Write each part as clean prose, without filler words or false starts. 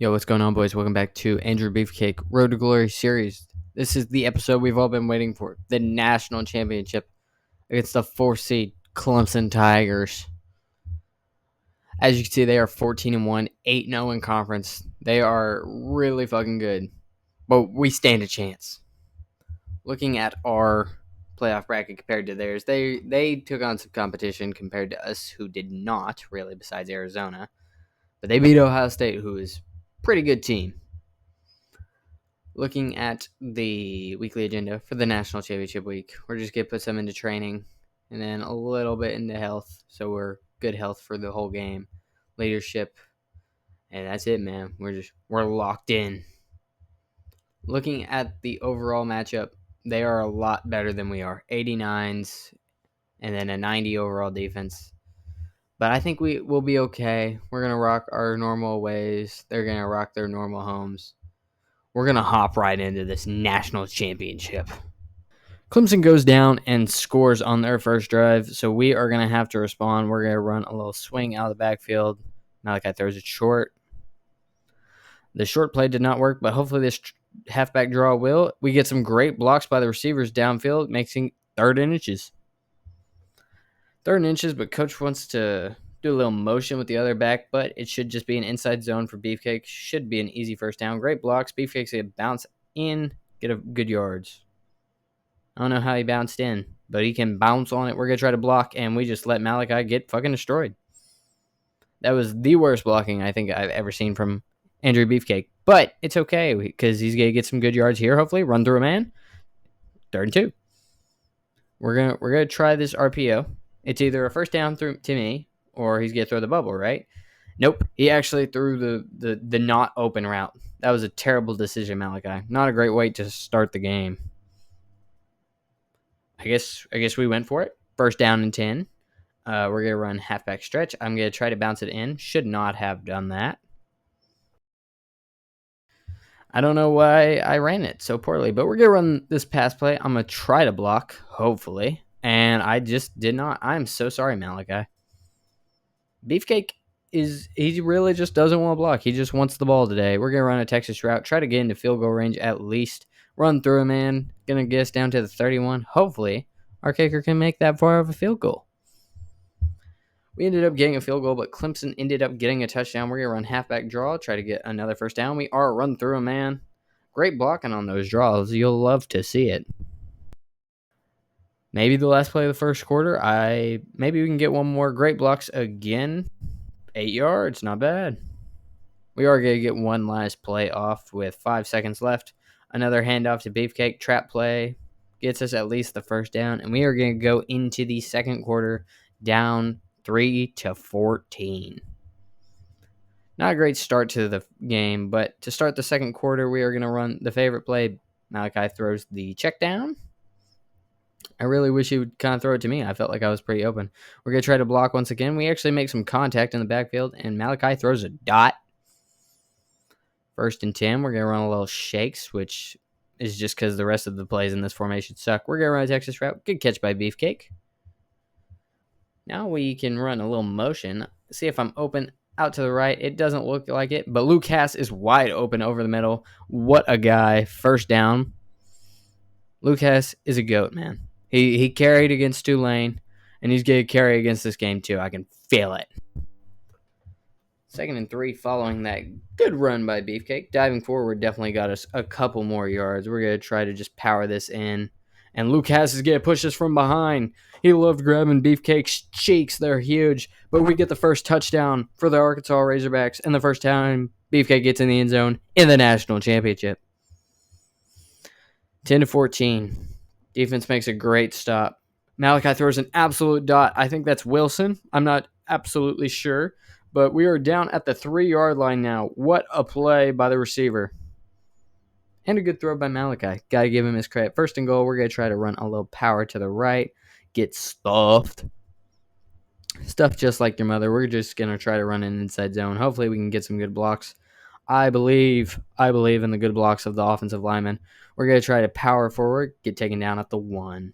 Yo, what's going on, boys? Welcome back to Andrew Beefcake Road to Glory series. This is the episode we've all been waiting for, the national championship against the 4th seed CLEMSON Tigers. As you can see, they are 14-1, 8-0 in conference. They are really fucking good, but we stand a chance. Looking at our playoff bracket compared to theirs, they took on some competition compared to us, who did not really, besides Arizona. But they beat Ohio State, who is a pretty good team. Looking at the weekly agenda for the national championship week, we're just going to put some into training and then a little bit into health. So we're good health for the whole game, leadership, and that's it, man. We're locked in. Looking at the overall matchup, they are a lot better than we are. 89s and then a 90 overall defense. But I think we will be okay. We're going to rock our normal ways. They're going to rock their normal homes. We're going to hop right into this national championship. Clemson goes down and scores on their first drive, so we are going to have to respond. We're going to run a little swing out of the backfield. Malachi throws it short. The short play did not work, but hopefully this halfback draw will. We get some great blocks by the receivers downfield, making 3rd and inches. 3rd and inches, but coach wants to do a little motion with the other back, but it should just be an inside zone for Beefcake. Should be an easy first down. Great blocks. Beefcake's going to bounce in, get a good yards. I don't know how he bounced in, but he can bounce on it. We're going to try to block, and we just let Malachi get fucking destroyed. That was the worst blocking I think I've ever seen from Andrew Beefcake. But it's okay because he's going to get some good yards here, hopefully. Run through a man. 3rd and 2. We're gonna try this RPO. It's either a first down through to me or he's going to throw the bubble, right? Nope. He actually threw the not open route. That was a terrible decision, Malachi. Not a great way to start the game. I guess we went for it. First down and 10. We're going to run halfback stretch. I'm going to try to bounce it in. Should not have done that. I don't know why I ran it so poorly, but we're going to run this pass play. I'm going to try to block, hopefully. And I just did not. I'm so sorry, Malachi. Beefcake he really just doesn't want to block. He just wants the ball today. We're going to run a Texas route. Try to get into field goal range at least. Run through a man. Going to get us down to the 31. Hopefully, our kicker can make that far of a field goal. We ended up getting a field goal, but Clemson ended up getting a touchdown. We're going to run halfback draw, try to get another first down. We are run through a man. Great blocking on those draws. You'll love to see it. Maybe the last play of the first quarter. Maybe we can get one more. Great blocks again. 8 yards, not bad. We are going to get one last play off with 5 seconds left. Another handoff to Beefcake. Trap play gets us at least the first down, and we are going to go into the second quarter down 3-14. Not a great start to the game, but to start the second quarter, we are going to run the favorite play. Malachi throws the check down. I really wish he would kind of throw it to me. I felt like I was pretty open. We're going to try to block once again. We actually make some contact in the backfield, and Malachi throws a dot. 1st and 10. We're going to run a little shakes, which is just because the rest of the plays in this formation suck. We're going to run a Texas route. Good catch by Beefcake. Now we can run a little motion. See if I'm open out to the right. It doesn't look like it, but Luke Hass is wide open over the middle. What a guy. First down. Luke Hass is a goat, man. He carried against Tulane, and he's going to carry against this game too. I can feel it. 2nd and 3 following that good run by Beefcake. Diving forward definitely got us a couple more yards. We're going to try to just power this in. And Luke Hass is going to push us from behind. He loved grabbing Beefcake's cheeks. They're huge. But we get the first touchdown for the Arkansas Razorbacks. And the first time Beefcake gets in the end zone in the national championship. 10-14. Defense makes a great stop. Malachi throws an absolute dot. I think that's Wilson. I'm not absolutely sure. But we are down at the 3-yard line now. What a play by the receiver. And a good throw by Malachi. Got to give him his credit. 1st and goal, we're going to try to run a little power to the right. Get stuffed. Stuffed just like your mother. We're just going to try to run an inside zone. Hopefully we can get some good blocks. I believe in the good blocks of the offensive lineman. We're going to try to power forward. Get taken down at the 1.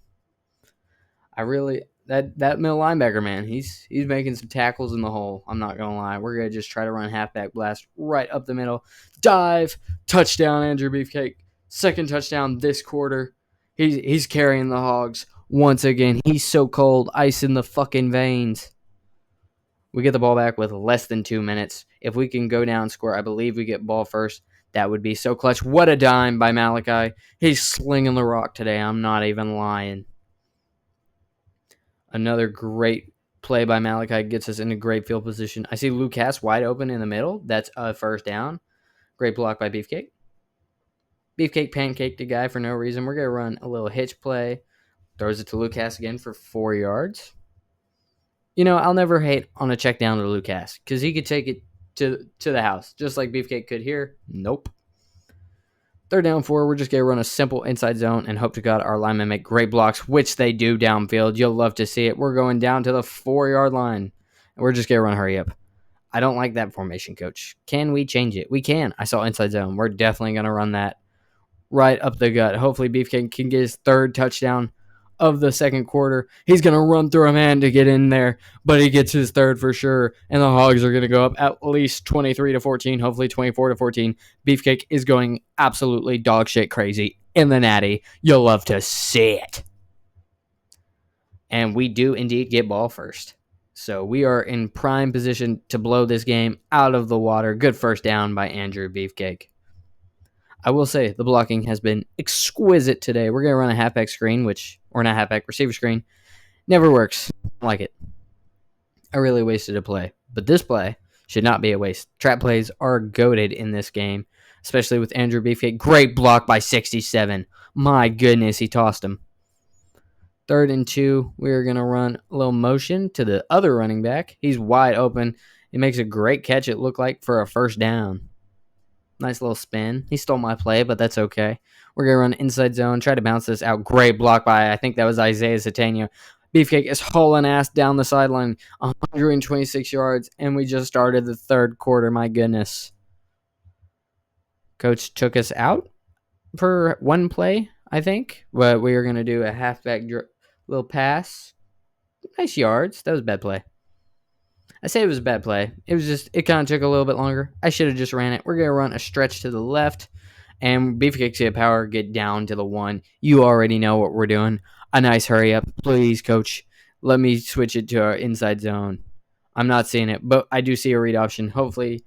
that middle linebacker, man, he's making some tackles in the hole. I'm not gonna lie. We're gonna just try to run halfback blast right up the middle. Dive, touchdown, Andrew Beefcake. Second touchdown this quarter. He's carrying the Hogs once again. He's so cold, ice in the fucking veins. We get the ball back with less than 2 minutes. If we can go down and score, I believe we get ball first. That would be so clutch. What a dime by Malachi. He's slinging the rock today. I'm not even lying. Another great play by Malachi gets us in a great field position. I see Lucas wide open in the middle. That's a first down. Great block by Beefcake. Beefcake pancaked the guy for no reason. We're going to run a little hitch play. Throws it to Lucas again for 4 yards. You know, I'll never hate on a check down to Lucas because he could take it to the house, just like Beefcake could here. Nope. Third down 4, we're just going to run a simple inside zone and hope to God our linemen make great blocks, which they do downfield. You'll love to see it. We're going down to the 4-yard line, and we're just going to run hurry up. I don't like that formation, coach. Can we change it? We can. I saw inside zone. We're definitely going to run that right up the gut. Hopefully Beefcake can get his third touchdown of the second quarter. He's going to run through a man to get in there, but he gets his third for sure, and the Hogs are going to go up at least 23-14, hopefully 24-14. Beefcake is going absolutely dog shit crazy in the Natty. You'll love to see it. And we do indeed get ball first. So we are in prime position to blow this game out of the water. Good first down by Andrew Beefcake. I will say the blocking has been exquisite today. We're going to run a halfback screen, or not halfback, receiver screen. Never works. I like it. I really wasted a play. But this play should not be a waste. Trap plays are goated in this game, especially with Andrew Beefcake. Great block by 67. My goodness, he tossed him. 3rd and 2, we're going to run a little motion to the other running back. He's wide open. He makes a great catch, it looked like, for a first down. Nice little spin. He stole my play, but that's okay. We're going to run inside zone, try to bounce this out. Great block by, I think that was Isaiah Zatania. Beefcake is hauling ass down the sideline, 126 yards, and we just started the third quarter. My goodness. Coach took us out for one play, I think, but we are going to do a halfback little pass. Nice yards. That was a bad play. I say it was a bad play. It kind of took a little bit longer. I should have just ran it. We're going to run a stretch to the left, and Beefcake's get power, get down to the 1. You already know what we're doing. A nice hurry up. Please, coach, let me switch it to our inside zone. I'm not seeing it, but I do see a read option. Hopefully,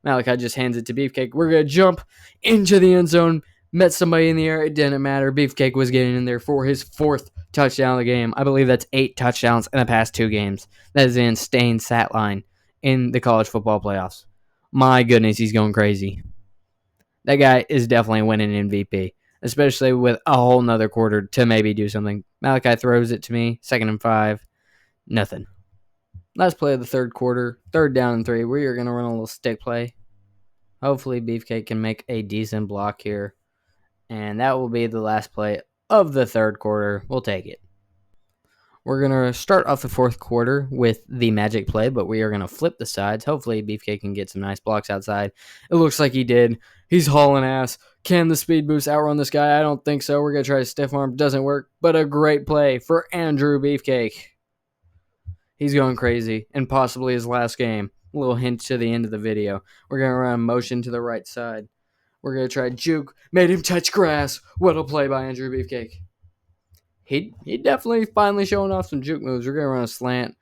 Malachi just hands it to Beefcake. We're going to jump into the end zone. Met somebody in the air. It didn't matter. Beefcake was getting in there for his 4th touchdown of the game. I believe that's 8 touchdowns in the past 2 games. That is an insane stat line in the college football playoffs. My goodness, he's going crazy. That guy is definitely winning MVP, especially with a whole nother quarter to maybe do something. Malachi throws it to me. 2nd and 5. Nothing. Last play of the third quarter. 3rd down and 3. We are going to run a little stick play. Hopefully, Beefcake can make a decent block here. And that will be the last play of the third quarter. We'll take it. We're going to start off the 4th quarter with the magic play, but we are going to flip the sides. Hopefully, Beefcake can get some nice blocks outside. It looks like he did. He's hauling ass. Can the speed boost outrun this guy? I don't think so. We're going to try to stiff arm. Doesn't work, but a great play for Andrew Beefcake. He's going crazy, and possibly his last game. A little hint to the end of the video. We're going to run a motion to the right side. We're going to try juke. Made him touch grass. What a play by Andrew Beefcake. He definitely finally showing off some juke moves. We're going to run a slant.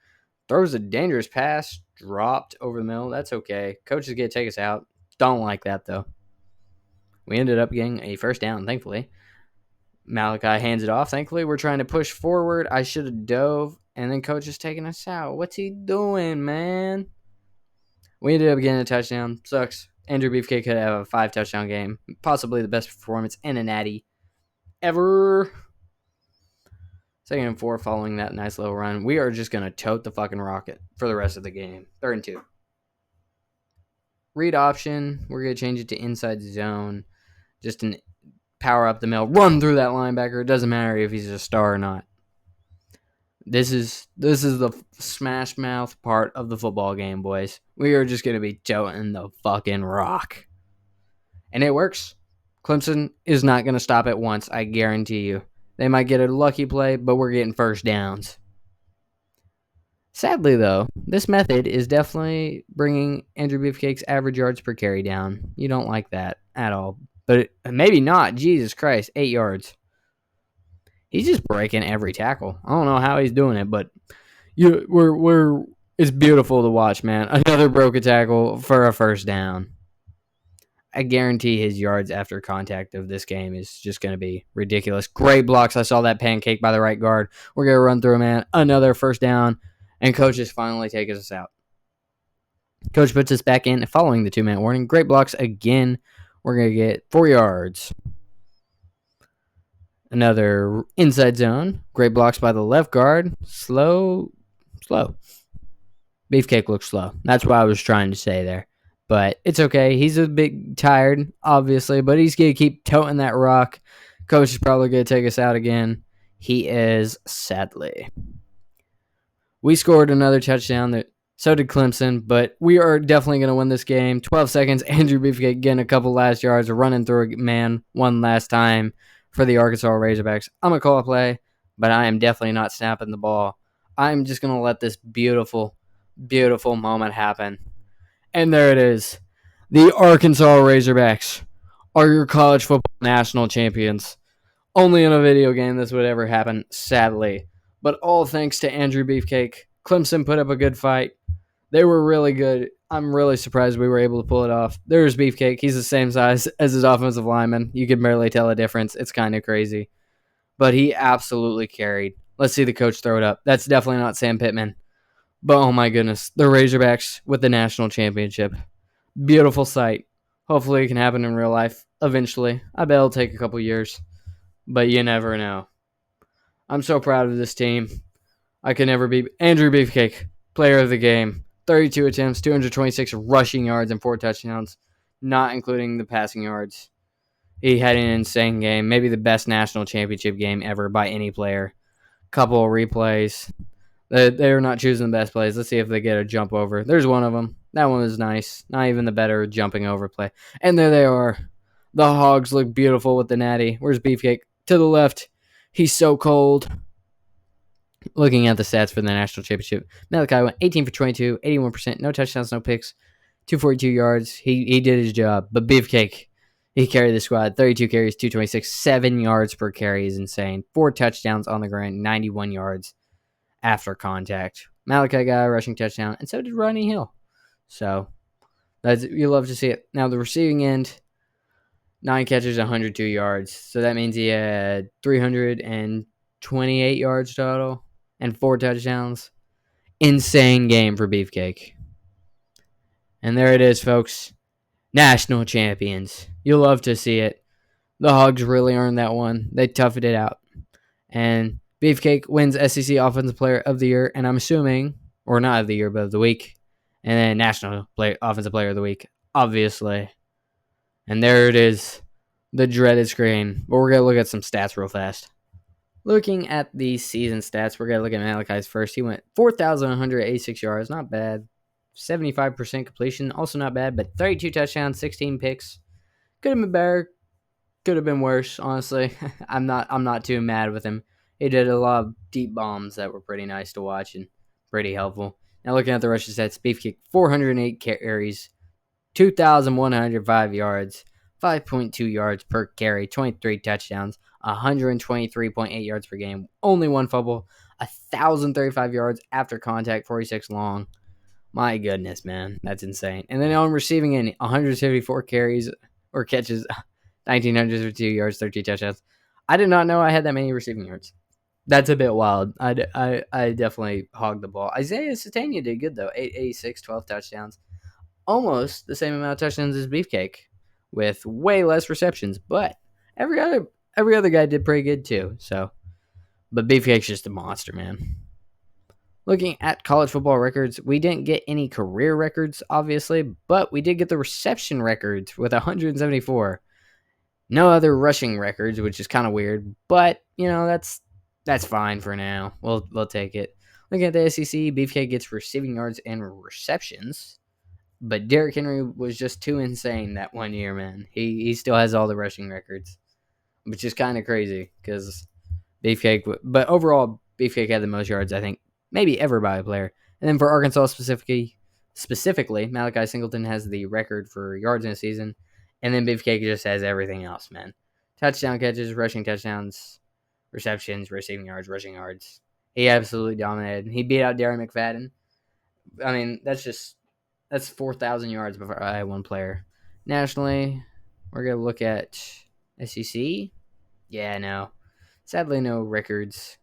Throws a dangerous pass. Dropped over the middle. That's okay. Coach is going to take us out. Don't like that, though. We ended up getting a first down, thankfully. Malachi hands it off. Thankfully, we're trying to push forward. I should have dove, and then coach is taking us out. What's he doing, man? We ended up getting a touchdown. Sucks. Andrew Beefcake could have a 5-touchdown game. Possibly the best performance in a natty ever. 2nd and 4 following that nice little run. We are just going to tote the fucking rocket for the rest of the game. 3rd and 2. Read option. We're going to change it to inside zone. Just an power up the middle. Run through that linebacker. It doesn't matter if he's a star or not. This is the smash mouth part of the football game, boys. We are just going to be toting the fucking rock. And it works. Clemson is not going to stop at once, I guarantee you. They might get a lucky play, but we're getting first downs. Sadly, though, this method is definitely bringing Andrew Beefcake's average yards per carry down. You don't like that at all. But maybe not. Jesus Christ, 8 yards. He's just breaking every tackle. I don't know how he's doing it, but it's beautiful to watch, man. Another broken tackle for a first down. I guarantee his yards after contact of this game is just going to be ridiculous. Great blocks. I saw that pancake by the right guard. We're going to run through, man. Another first down, and coach is finally taking us out. Coach puts us back in following the 2-minute warning. Great blocks again. We're going to get 4 yards. Another inside zone. Great blocks by the left guard. Slow. Beefcake looks slow. That's what I was trying to say there. But it's okay. He's a bit tired, obviously, but he's going to keep toting that rock. Coach is probably going to take us out again. He is, sadly. We scored another touchdown. So did Clemson, but we are definitely going to win this game. 12 seconds. Andrew Beefcake getting a couple last yards, running through a man one last time for the Arkansas Razorbacks. I'm going to call a play, but I am definitely not snapping the ball. I'm just going to let this beautiful moment happen. And there it is. The Arkansas Razorbacks are your college football national champions. Only in a video game this would ever happen, sadly. But all thanks to Andrew Beefcake. Clemson put up a good fight. They were really good. I'm really surprised we were able to pull it off. There's Beefcake. He's the same size as his offensive lineman. You can barely tell a difference. It's kind of crazy. But he absolutely carried. Let's see the coach throw it up. That's definitely not Sam Pittman. But oh my goodness, the Razorbacks with the national championship. Beautiful sight. Hopefully it can happen in real life eventually. I bet it'll take a couple years, but you never know. I'm so proud of this team. I could never be Andrew Beefcake, player of the game. 32 attempts, 226 rushing yards, and 4 touchdowns, not including the passing yards. He had an insane game, maybe the best national championship game ever by any player. Couple of replays. They're not choosing the best plays. Let's see if they get a jump over. There's one of them. That one was nice. Not even the better jumping over play. And there they are. The Hogs look beautiful with the Natty. Where's Beefcake? To the left. He's so cold. Looking at the stats for the national championship, Malachi went 18 for 22, 81%, no touchdowns, no picks, 242 yards. He did his job. But Beefcake, he carried the squad. 32 carries, 226, 7 yards per carry is insane. 4 touchdowns on the ground, 91 yards after contact. Malachi got a rushing touchdown, and so did Ronnie Hill. So you love to see it. Now the receiving end, 9 catches, 102 yards. So that means he had 328 yards total and 4 touchdowns. Insane game for Beefcake. And there it is, folks. National champions. You'll love to see it. The Hogs really earned that one. They toughed it out. And Beefcake wins SEC Offensive Player of the Year, and I'm assuming, or not of the year, but of the week. And then National Offensive Player of the Week, obviously. And there it is, the dreaded screen. But we're going to look at some stats real fast. Looking at the season stats, we're going to look at Malachi's first. He went 4,186 yards, not bad. 75% completion, also not bad, but 32 touchdowns, 16 picks. Could have been better. Could have been worse, honestly. I'm not too mad with him. He did a lot of deep bombs that were pretty nice to watch and pretty helpful. Now looking at the rushing stats, Beefcake 408 carries, 2,105 yards, 5.2 yards per carry, 23 touchdowns, 123.8 yards per game, only 1 fumble, 1,035 yards after contact, 46 long. My goodness, man, that's insane. And then on receiving end, 174 carries or catches, 1,952 yards, 13 touchdowns. I did not know I had that many receiving yards. That's a bit wild. I definitely hogged the ball. Isaiah Satania did good, though. 886, 12 touchdowns. Almost the same amount of touchdowns as Beefcake, with way less receptions. But every other guy did pretty good, too. So, but Beefcake's just a monster, man. Looking at college football records, we didn't get any career records, obviously, but we did get the reception records with 174. No other rushing records, which is kind of weird, but that's fine for now. We'll take it. Looking at the SEC, Beefcake gets receiving yards and receptions, but Derrick Henry was just too insane that one year, man. He still has all the rushing records, which is kind of crazy because Beefcake. But overall, Beefcake had the most yards, I think, maybe ever by a player. And then for Arkansas specifically, Malachi Singleton has the record for yards in a season, and then Beefcake just has everything else, man. Touchdown catches, rushing touchdowns, receptions, receiving yards, rushing yards. He absolutely dominated. He beat out Darren McFadden. I mean, that's 4,000 yards before I had one player. Nationally, we're gonna look at SEC. Yeah, no, sadly no records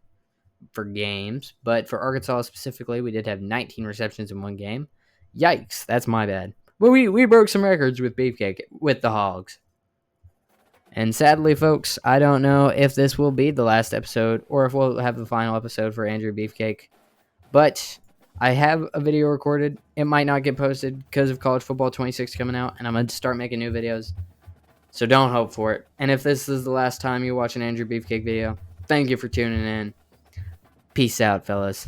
for games, but for Arkansas specifically, we did have 19 receptions in one game. Yikes, that's my bad. But we broke some records with Beefcake with the Hogs. And sadly, folks, I don't know if this will be the last episode or if we'll have the final episode for Andrew Beefcake. But I have a video recorded. It might not get posted because of College Football 26 coming out, and I'm going to start making new videos. So don't hope for it. And if this is the last time you watch an Andrew Beefcake video, thank you for tuning in. Peace out, fellas.